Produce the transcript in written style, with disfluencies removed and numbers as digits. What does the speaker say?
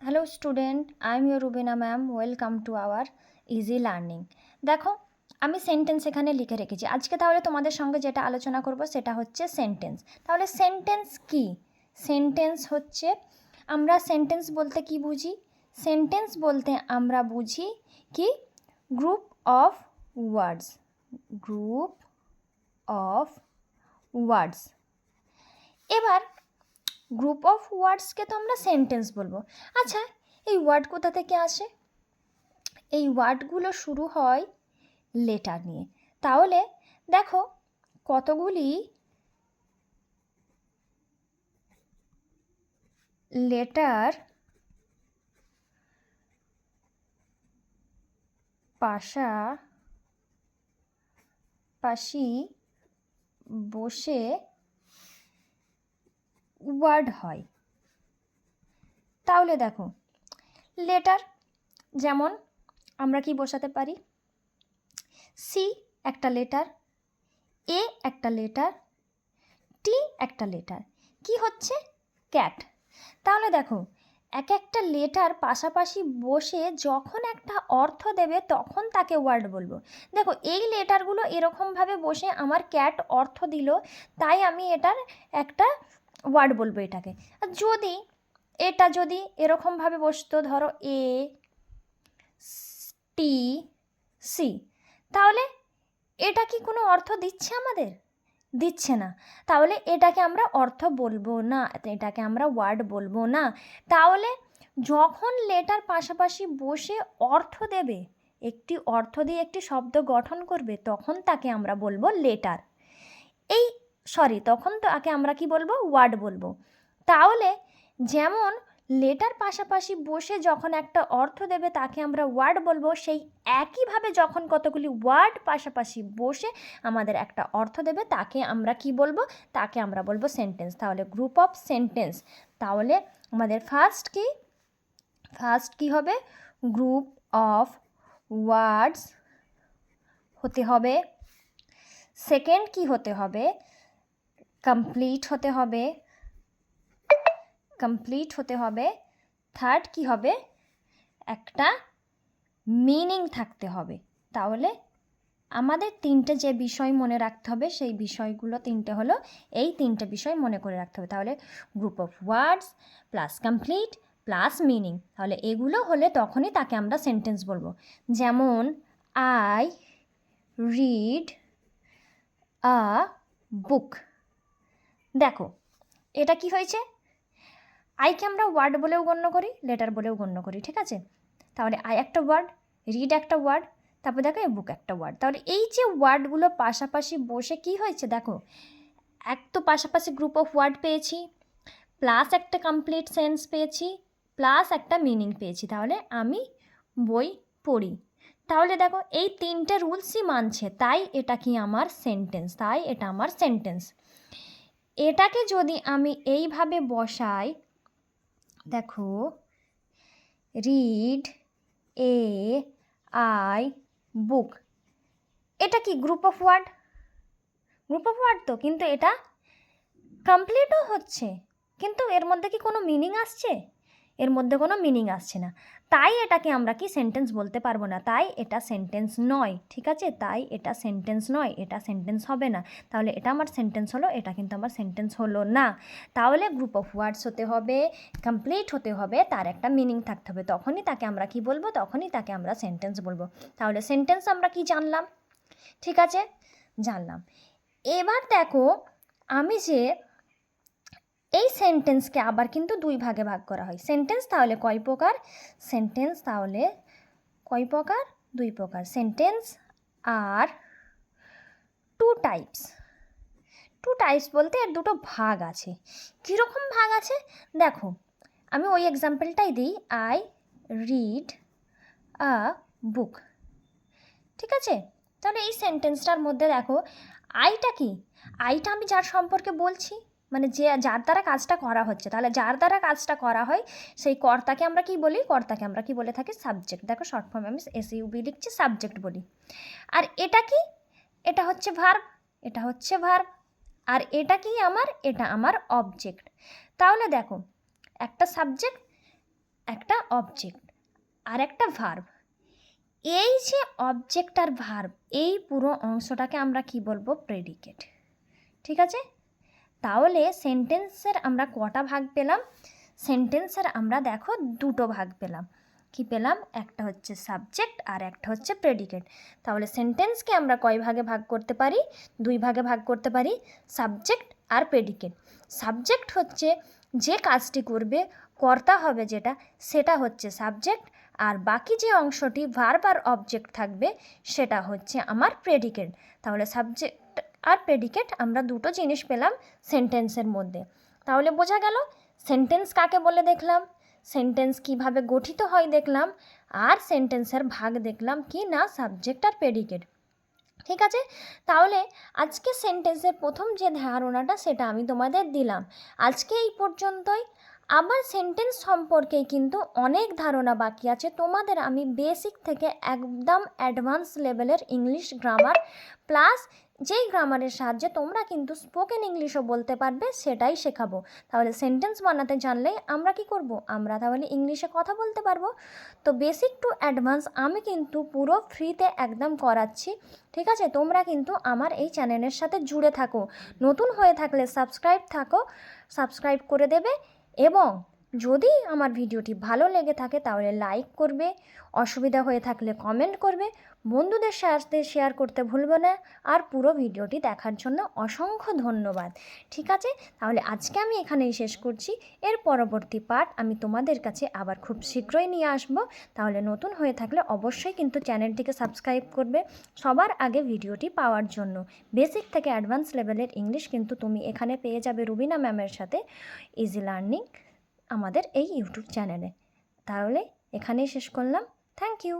Hello student, I am your Rubina ma'am. Welcome to our easy learning. দেখো আমি sentence এখানে লিখে রেখেছি। আজকে তাহলে তোমাদের সঙ্গে যেটা আলোচনা করব সেটা হচ্ছে সেন্টেন্স। তাহলে সেন্টেন্স কি? সেন্টেন্স হচ্ছে আমরা সেন্টেন্স বলতে কি বুঝি? সেন্টেন্স বলতে আমরা বুঝি কি group of words. Group of words. এবার গ্রুপ অফ ওয়ার্ডসকে তো আমরা সেন্টেন্স বলবো। আচ্ছা, এই ওয়ার্ড কোথা থেকে আসে? এই ওয়ার্ডগুলো শুরু হয় লেটার নিয়ে। তাহলে দেখো কতগুলি লেটার পাশাপাশি বসে ওয়ার্ড হয়। তাহলে দেখো লেটার যেমন আমরা কি বসাতে পারি? সি একটা লেটার, এ একটা লেটার, টি একটা লেটার। কি হচ্ছে? ক্যাট। তাহলে দেখো এক একটা লেটার পাশাপাশি বসে যখন একটা অর্থ দেবে তখন তাকে ওয়ার্ড বলবো। দেখো এই লেটারগুলো এরকমভাবে বসে আমার ক্যাট অর্থ দিল, তাই আমি এটার একটা ওয়ার্ড বলবো এটাকে। আর যদি এরকমভাবে বসতো, ধরো এ টি সি, তাহলে এটা কি কোনো অর্থ দিচ্ছে আমাদের? দিচ্ছে না। তাহলে এটাকে আমরা অর্থ বলবো না, এটাকে আমরা ওয়ার্ড বলবো না। তাহলে যখন লেটার পাশাপাশি বসে অর্থ দেবে, একটি অর্থ দিয়ে একটি শব্দ গঠন করবে, তখন তাকে আমরা বলবো লেটার। তখন তাকে আমরা কি বলবো? ওয়ার্ড বলবো। তাহলে যেমন লেটার পাশাপাশি বসে যখন একটা অর্থ দেবে তাকে আমরা ওয়ার্ড বলবো, সেই একইভাবে যখন কতগুলি ওয়ার্ড পাশাপাশি বসে আমাদের একটা অর্থ দেবে তাকে আমরা কি বলবো? তাকে আমরা বলবো সেন্টেন্স। তাহলে গ্রুপ অফ সেন্টেন্স। তাহলে আমাদের ফার্স্ট কি হবে? গ্রুপ অফ ওয়ার্ডস হতে হবে। সেকেন্ড কি হতে হবে? কমপ্লিট হতে হবে। থার্ড কি হবে? একটা মিনিং থাকতে হবে। তাহলে আমাদের তিনটে যে বিষয় মনে রাখতে হবে সেই বিষয়গুলো তিনটে হলো, এই তিনটে বিষয় মনে করে রাখতে হবে। তাহলে group of words plus complete plus meaning, তাহলে এগুলো হলে তখনই তাকে আমরা সেন্টেন্স বলবো। যেমন আই রিড আ বুক। দেখো এটা কি হয়েছে? আইকে আমরা ওয়ার্ড বলেও গণ্য করি, লেটার বলেও গণ্য করি, ঠিক আছে? তাহলে আই একটা ওয়ার্ড, রিড একটা ওয়ার্ড, তারপর দেখো এই বুক একটা ওয়ার্ড। তাহলে এই যে ওয়ার্ডগুলো পাশাপাশি বসে কি হয়েছে দেখো, এক তো পাশাপাশি গ্রুপ অফ ওয়ার্ড পেয়েছি, প্লাস একটা কমপ্লিট সেন্স পেয়েছি, প্লাস একটা মিনিং পেয়েছি। তাহলে আমি বই পড়ি। তাহলে দেখো এই তিনটে রুলসই মানছে, তাই এটা কি আমার সেন্টেন্স। এটাকে যদি আমি এইভাবে বসাই, দেখো রিড এ আই বুক, এটা কি গ্রুপ অফ ওয়ার্ড? তো, কিন্তু এটা কমপ্লিটও হচ্ছে, কিন্তু এর মধ্যে কি কোনো মিনিং আসছে? এর মধ্যে কোনো মিনিং আসছে না, তাই এটাকে আমরা কি সেন্টেন্স বলতে পারবো না, তাই এটা সেন্টেন্স নয়, ঠিক আছে? তাই এটা সেন্টেন্স নয়, এটা সেন্টেন্স হবে না। তাহলে এটা আমার সেন্টেন্স হলো, এটা কিন্তু আমার সেন্টেন্স হলো না। তাহলে গ্রুপ অফ ওয়ার্ডস হতে হবে, কমপ্লিট হতে হবে, তার একটা মিনিং থাকতে হবে, তখনই তাকে আমরা কি বলবো? তখনই তাকে আমরা সেন্টেন্স বলবো। তাহলে সেন্টেন্স আমরা কি জানলাম? ঠিক আছে, জানলাম। এবার দেখো আমি যে এই সেন্টেন্সকে আবার কিন্তু দুই ভাগে ভাগ করা হয়। সেন্টেন্স তাহলে কয় প্রকার? দুই প্রকার। সেন্টেন্স আর টু টাইপস বলতে এর দুটো ভাগ আছে। কীরকম ভাগ আছে দেখো, আমি ওই এক্সাম্পলটাই দিই, আই রিড আ বুক, ঠিক আছে? তাহলে এই সেন্টেন্সটার মধ্যে দেখো আইটা কি? আইটা আমি যার সম্পর্কে বলছি, মানে যার দ্বারা কাজটা করা হচ্ছে, তাহলে যার দ্বারা কাজটা করা হয় সেই কর্তাকে আমরা কি বলি? কর্তাকে আমরা কি বলে থাকি? সাবজেক্ট। দেখো শর্ট ফর্মে আমি SUB লিখছি, সাবজেক্ট বলি। আর এটা কি? এটা হচ্ছে ভার্ব। আর এটা কি আমার? এটা আমার অবজেক্ট। তাহলে দেখো একটা সাবজেক্ট, একটা অবজেক্ট আর একটা ভার্ব। এই যে অবজেক্ট আর ভার্ব, এই পুরো অংশটাকে আমরা কি বলবো? প্রেডিকেট। ঠিক আছে, তাহলে সেন্টেন্সের আমরা কটা ভাগ পেলাম? সেন্টেন্সের আমরা দেখো দুটো ভাগ পেলাম। কি পেলাম? একটা হচ্ছে সাবজেক্ট আর একটা হচ্ছে প্রেডিকেট। তাহলে সেন্টেন্সকে আমরা কয় ভাগে ভাগ করতে পারি? দুই ভাগে ভাগ করতে পারি, সাবজেক্ট আর প্রেডিকেট। সাবজেক্ট হচ্ছে যে কাজটি করবে, কর্তা হবে যেটা, সেটা হচ্ছে সাবজেক্ট। আর বাকি যে অংশটি ভার্ব আর অবজেক্ট থাকবে সেটা হচ্ছে আমার প্রেডিকেট। তাহলে সাবজেক্ট আর প্রেডিকেট আমরা দুটো জিনিস পেলাম সেন্টেন্সের মধ্যে। তাহলে বোঝা গেল সেন্টেন্স কাকে বলে দেখলাম, সেন্টেন্স কিভাবে গঠিত হয় দেখলাম, আর সেন্টেন্সের ভাগ দেখলাম কি না, সাবজেক্ট আর প্রেডিকেট। ঠিক আছে, তাহলে আজকে সেন্টেন্সের প্রথম যে ধারণাটা সেটা আমি তোমাদের দিলাম। আজকে এই পর্যন্তই। আবার সেন্টেন্স সম্পর্কে কিন্তু অনেক ধারণা বাকি আছে। তোমাদের আমি বেসিক থেকে একদম অ্যাডভান্স লেভেলের ইংলিশ গ্রামার প্লাস যেই গ্রামারের সাহায্যে তোমরা কিন্তু স্পোকেন ইংলিশও বলতে পারবে সেটাই শেখাবো। তাহলে সেন্টেন্স বানাতে জানলেই আমরা কি করব? আমরা তাহলে ইংলিশে কথা বলতে পারবো। তো বেসিক টু অ্যাডভান্স আমি কিন্তু পুরো ফ্রিতে একদম করাচ্ছি। ঠিক আছে, তোমরা কিন্তু আমার এই চ্যানেলের সাথে জুড়ে থাকো। নতুন হয়ে থাকলে সাবস্ক্রাইব করে দেবে। এবং যদি আমার ভিডিওটি ভালো লেগে থাকে তাহলে লাইক করবে, অসুবিধা হয়ে থাকলে কমেন্ট করবে, বন্ধুদের সাথে শেয়ার করতে ভুলবে না। আর পুরো ভিডিওটি দেখার জন্য অসংখ্য ধন্যবাদ। ঠিক আছে, তাহলে আজকে আমি এখানেই শেষ করছি। এর পরবর্তী পার্ট আমি তোমাদের কাছে আবার খুব শীঘ্রই নিয়ে আসব। তাহলে নতুন হয়ে থাকলে অবশ্যই কিন্তু চ্যানেলটিকে সাবস্ক্রাইব করবে সবার আগে ভিডিওটি পাওয়ার জন্য। বেসিক থেকে অ্যাডভান্স লেভেলের ইংলিশ কিন্তু তুমি এখানে পেয়ে যাবে রুবিনা ম্যামের সাথে, ইজি লার্নিং আমাদের এই ইউটিউব চ্যানেলে। তাহলে এখানেই শেষ করলাম। Thank you.